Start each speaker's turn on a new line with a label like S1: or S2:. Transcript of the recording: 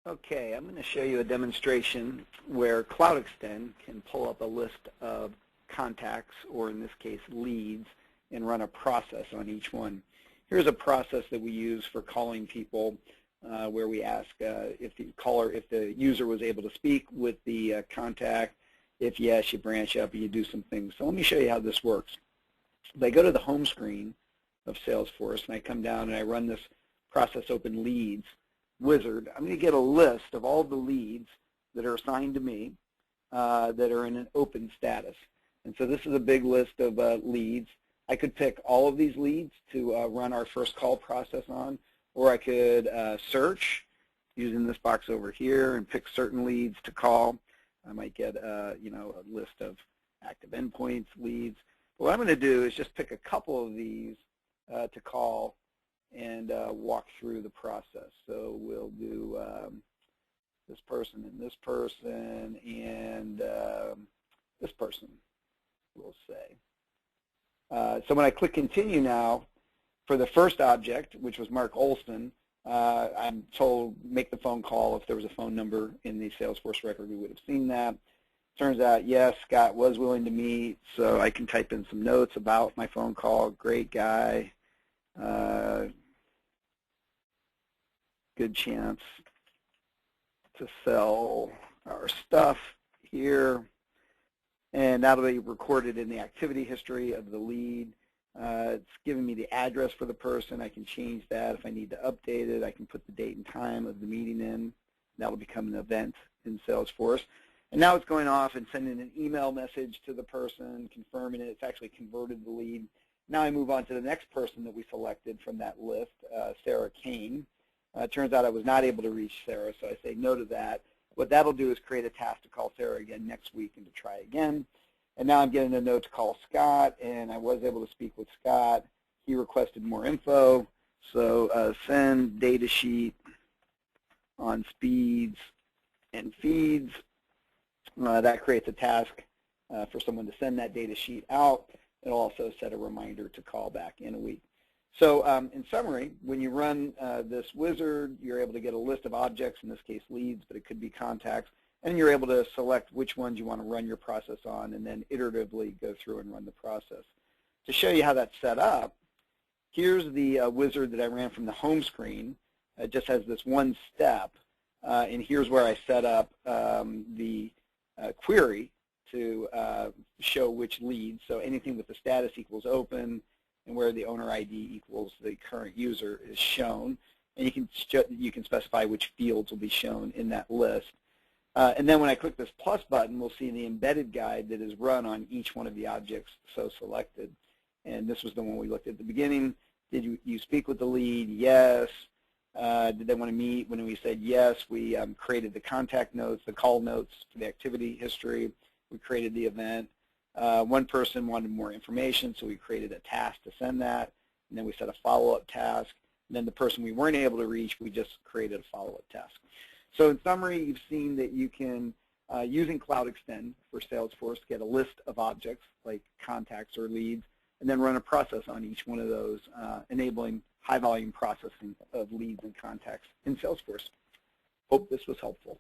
S1: Okay, I'm going to show you a demonstration where Cloud Extend can pull up a list of contacts, or in this case leads, and run a process on each one. Here's a process that we use for calling people where we ask if the user was able to speak with the contact. If yes, you branch up and you do some things. So let me show you how this works. If I go to the home screen of Salesforce and I come down and I run this process open leads wizard, I'm going to get a list of all the leads that are assigned to me that are in an open status. And so this is a big list of leads. I could pick all of these leads to run our first call process on, or I could search using this box over here and pick certain leads to call. I might get a list of active endpoints, leads. But what I'm going to do is just pick a couple of these to call and walk through the process. So we'll do this person and this person and this person, we'll say. So when I click continue now, for the first object, which was Mark Olson, I'm told make the phone call. If there was a phone number in the Salesforce record, we would have seen that. Turns out, yes, Scott was willing to meet, so I can type in some notes about my phone call. Great guy. Good chance to sell our stuff here. And that'll be recorded in the activity history of the lead. It's giving me the address for the person. I can change that. If I need to update it, I can put the date and time of the meeting in. That'll become an event in Salesforce. And now it's going off and sending an email message to the person, confirming it. It's actually converted the lead. Now I move on to the next person that we selected from that list, Sarah Kane. It turns out I was not able to reach Sarah, so I say no to that. What that'll do is create a task to call Sarah again next week and to try again. And now I'm getting a note to call Scott, and I was able to speak with Scott. He requested more info, so send data sheet on speeds and feeds. That creates a task for someone to send that data sheet out. It'll also set a reminder to call back in a week. So in summary, when you run this wizard, you're able to get a list of objects, in this case leads, but it could be contacts, and you're able to select which ones you want to run your process on and then iteratively go through and run the process. To show you how that's set up, here's the wizard that I ran from the home screen. It just has this one step, and here's where I set up the query to show which leads. So anything with the status equals open, and where the owner ID equals the current user is shown. And you can specify which fields will be shown in that list. And then when I click this plus button, we'll see the embedded guide that is run on each one of the objects so selected. And this was the one we looked at the beginning. Did you speak with the lead? Yes. Did they want to meet? When we said yes, we created the contact notes, the call notes for the activity history. We created the event. One person wanted more information, so we created a task to send that, and then we set a follow-up task. And then the person we weren't able to reach, we just created a follow-up task. So in summary, you've seen that you can, using Cloud Extend for Salesforce, get a list of objects like contacts or leads, and then run a process on each one of those, enabling high-volume processing of leads and contacts in Salesforce. Hope this was helpful.